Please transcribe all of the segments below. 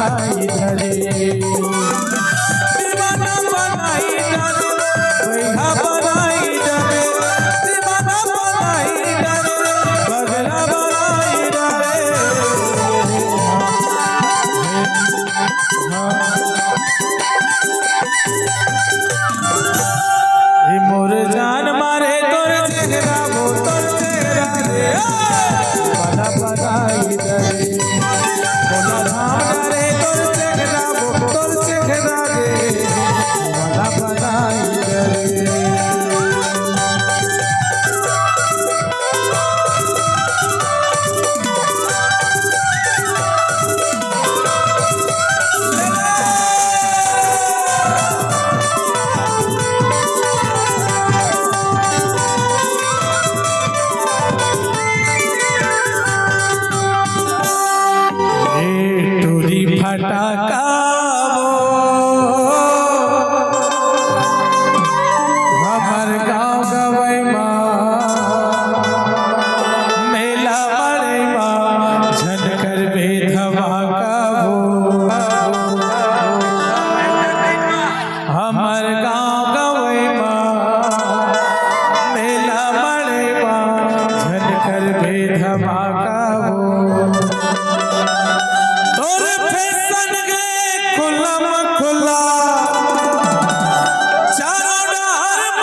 बनाई धरे दीवाना बनाई धरे बैहा बनाई धरे दीवाना बनाई धरे बगला बनाई धरे मोर जान मारे तोर चेहरा वो तोर चेहरा रे बना बनाई धरे बोला धाम डरे तोर चेहरा वो तोर चेहरा रे बना बनाई धरे फटाका हमर गाँव गवै मेला बड़े झनकर बेधवा हमर गाँव गवै मेला बड़े झनकर बेधवा खुला चारों डहर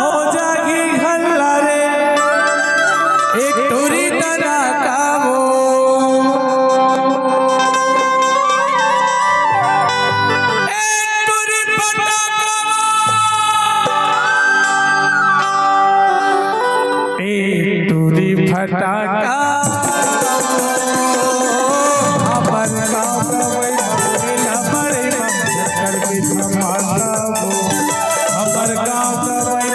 हो जागी हल्ला रे एक टोरी तना का वो एक टोरी पटाका एक टोरी फटाका हमर गाँव गवै हमर गाँव गवै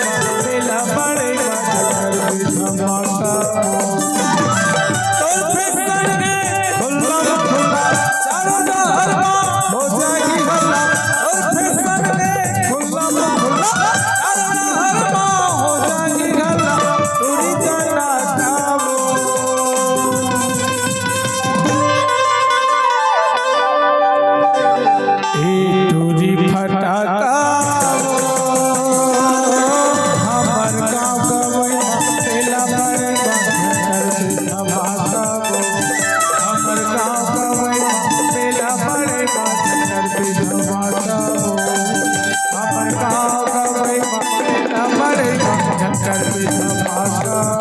मेला बड़े धमाका तोर फैशन के खुला खुला चारों डहर हो जागी हल्ला तोर फैशन के खुला खुला चारों डहर हो जागी हल्ला टूरी जाना काबो फटाका हमर गाँव गवै मेला बड़े धमाका हमर गाँव गवै मेला बड़े धमाका हमर गाँव गवै मेला बड़े धमाका